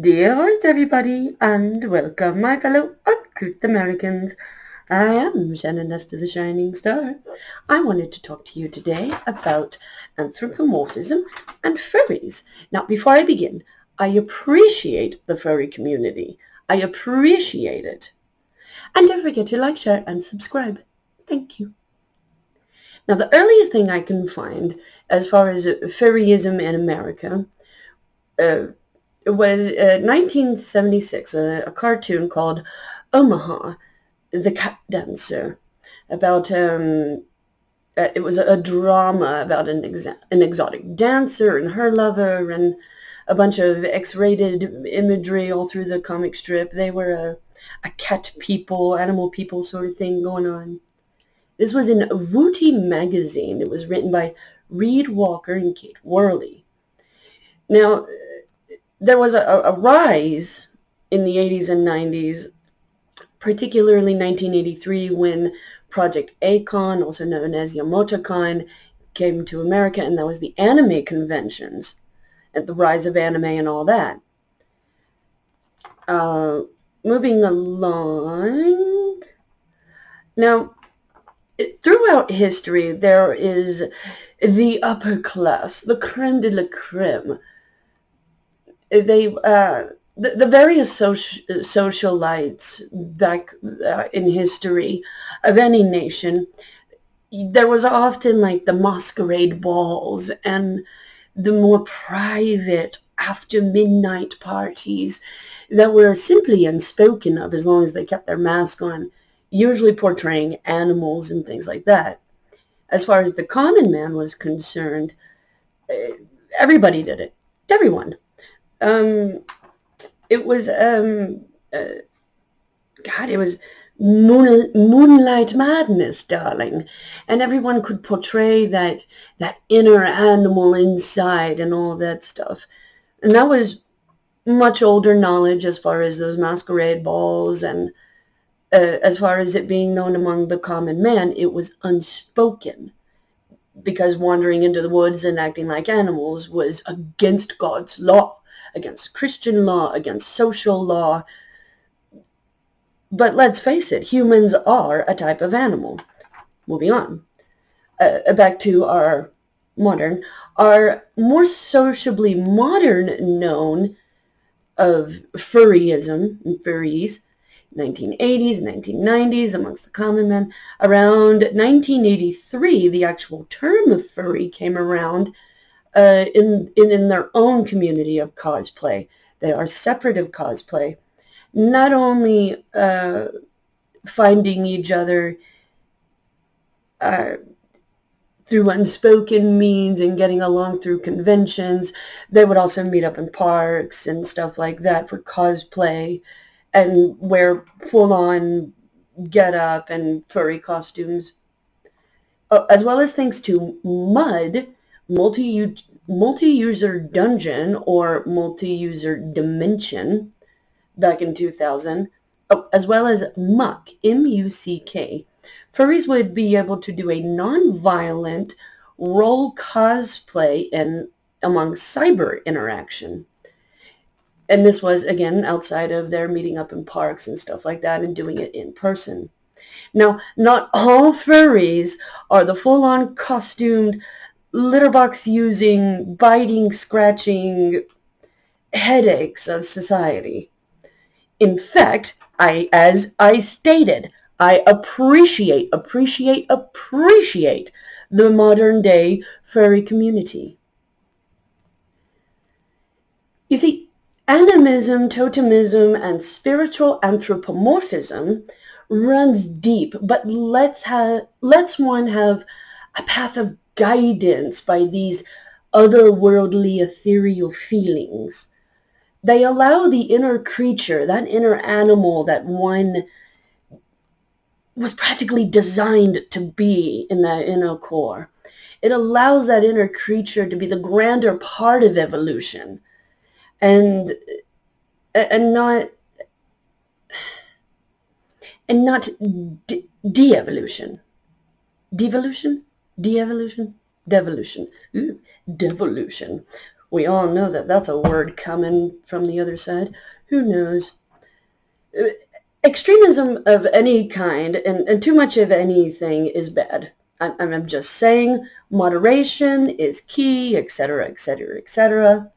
Dear hearts, everybody, and welcome, my fellow uncouth Americans. I am Shannon Nestor, the Shining Star. I wanted to talk to you today about anthropomorphism and furries. Now, before I begin, I appreciate the furry community. I appreciate it. And don't forget to like, share, and subscribe. Thank you. Now, the earliest thing I can find as far as furryism in America it was 1976, a cartoon called Omaha, the Cat Dancer, about it was a drama about an exotic dancer and her lover and a bunch of X-rated imagery all through the comic strip. They were a cat people, animal people sort of thing going on. This was in Wooty magazine. It was written by Reed Walker and Kate Worley. Now, there was a rise in the 80s and 90s, particularly 1983 when Project A-Con, also known as YamotoCon, came to America, and that was the anime conventions and the rise of anime and all that. Moving along. Now, throughout history, there is the upper class, the creme de la creme. The various socialites back in history of any nation, there was often like the masquerade balls and the more private after midnight parties that were simply unspoken of as long as they kept their mask on, usually portraying animals and things like that. As far as the common man was concerned, everybody did it. Everyone. It was it was moonlight madness, darling, and everyone could portray that inner animal inside and all that stuff. And that was much older knowledge as far as those masquerade balls, and as far as it being known among the common man, it was unspoken, because wandering into the woods and acting like animals was against God's law, against Christian law, against social law. But let's face it, humans are a type of animal. Moving on. Back to our more sociably modern known of furryism and furries, 1980s, 1990s amongst the common men. Around 1983, the actual term of furry came around in their own community of cosplay. They are separate of cosplay, not only finding each other through unspoken means and getting along through conventions. They would also meet up in parks and stuff like that for cosplay and wear full-on get-up and furry costumes. As well as thanks to MUD, multi-user dungeon or multi-user dimension back in 2000, as well as MUCK, M-U-C-K. Furries would be able to do a non-violent role cosplay among cyber interaction. And this was, again, outside of their meeting up in parks and stuff like that and doing it in person. Now, not all furries are the full-on costumed, litter box using, biting, scratching headaches of society. In fact, as I stated, I appreciate the modern day furry community. You see, animism, totemism, and spiritual anthropomorphism runs deep, but let's one have a path of guidance by these otherworldly ethereal feelings. They allow the inner creature, that inner animal that one was practically designed to be in that inner core. It allows that inner creature to be the grander part of evolution and not de-evolution. Devolution? De-evolution? Devolution. Devolution. We all know that that's a word coming from the other side. Who knows? Extremism of any kind and too much of anything is bad. I'm just saying moderation is key, etc., etc., etc.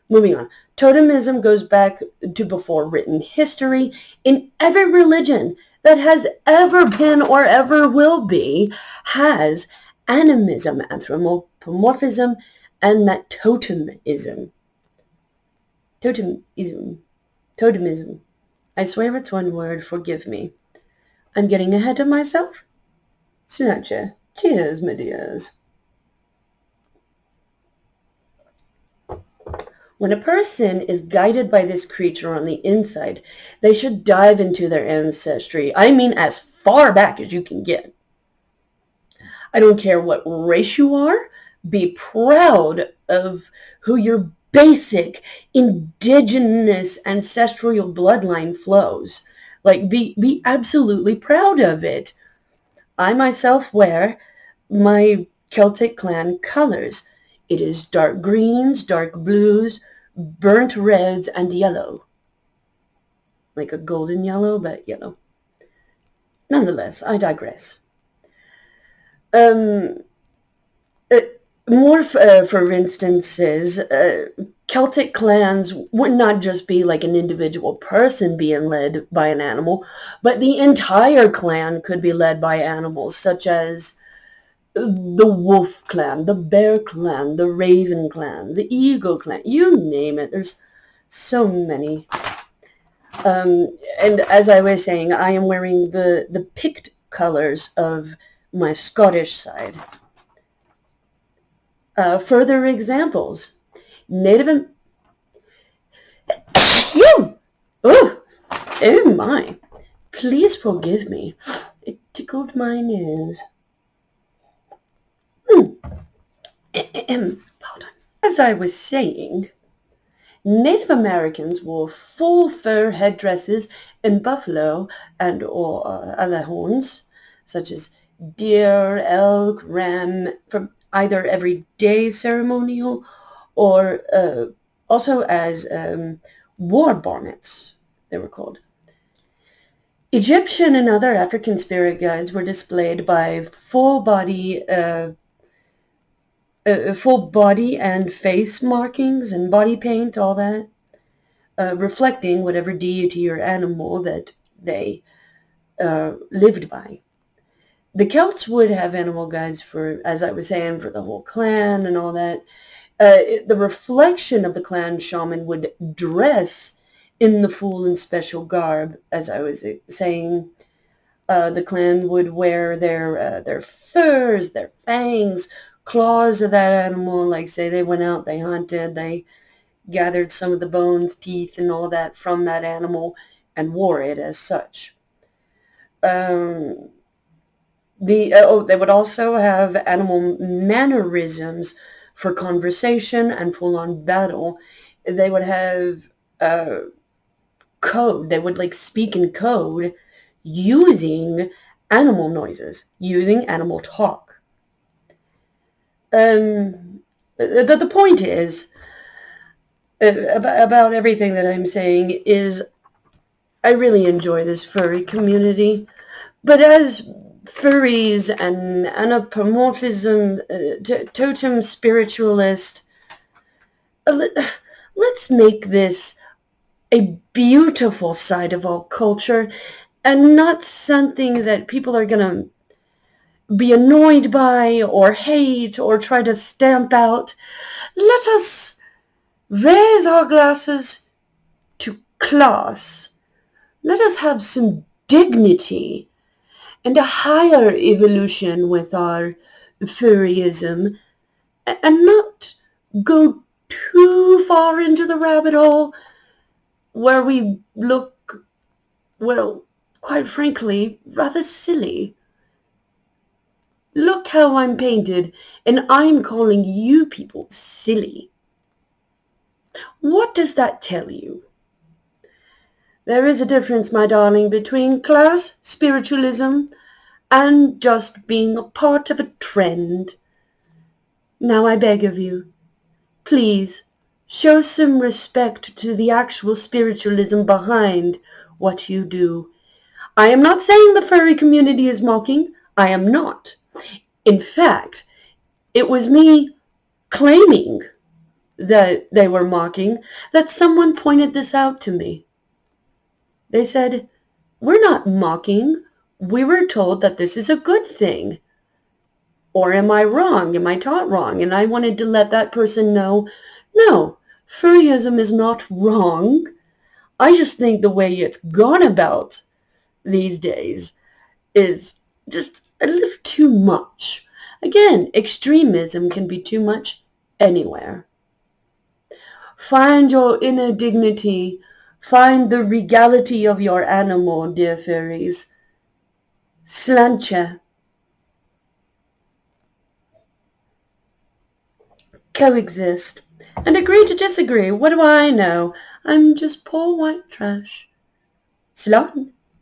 Moving on. Totemism goes back to before written history. In every religion that has ever been or ever will be has animism, anthropomorphism, and that totemism. Totemism. I swear it's one word, forgive me. I'm getting ahead of myself. Snatcher. Cheers, my dears. When a person is guided by this creature on the inside, they should dive into their ancestry. I mean, as far back as you can get. I don't care what race you are. Be proud of who your basic indigenous ancestral bloodline flows. Like, be absolutely proud of it. I myself wear my Celtic clan colors. It is dark greens, dark blues, burnt reds, and yellow. Like a golden yellow, but yellow. Nonetheless, I digress. For instances, Celtic clans would not just be like an individual person being led by an animal, but the entire clan could be led by animals, such as the wolf clan, the bear clan, the raven clan, the eagle clan, you name it. There's so many. And as I was saying, I am wearing the picked colors of my Scottish side. Further examples. Native... You! Oh my. Please forgive me. It tickled my nose. Pardon. As I was saying, Native Americans wore full fur headdresses and buffalo and or other horns, such as deer, elk, ram, for either everyday ceremonial or also as war bonnets, they were called. Egyptian and other African spirit guides were displayed by full body and face markings and body paint, all that, reflecting whatever deity or animal that they lived by. The Celts would have animal guides for, as I was saying, for the whole clan and all that. The reflection of the clan shaman would dress in the full and special garb, as I was saying. The clan would wear their furs, their fangs, claws of that animal. Like, say they went out, they hunted, they gathered some of the bones, teeth, and all that from that animal and wore it as such. They would also have animal mannerisms for conversation and full-on battle. They would have code. They would speak in code using animal noises, using animal talk. The point is, about everything that I'm saying is, I really enjoy this furry community, but as furries and anthropomorphism, totem spiritualist, let's make this a beautiful side of our culture and not something that people are going to be annoyed by or hate or try to stamp out. Let us raise our glasses to class. Let us have some dignity and a higher evolution with our furryism, and not go too far into the rabbit hole where we look, well, quite frankly, rather silly. Look how I'm painted, and I'm calling you people silly. What does that tell you? There is a difference, my darling, between class, spiritualism, and just being a part of a trend. Now I beg of you, please, Show some respect to the actual spiritualism behind what you do. I am not saying the furry community is mocking. I am not. In fact, it was me claiming that they were mocking that someone pointed this out to me. They said, "We're not mocking. We were told that this is a good thing." Or am I wrong? Am I taught wrong? And I wanted to let that person know, no, furryism is not wrong. I just think the way it's gone about these days is just a little too much. Again, extremism can be too much anywhere. Find your inner dignity. Find the regality of your animal, dear furries. Slancha. Coexist. And agree to disagree. What do I know? I'm just poor white trash. Slán.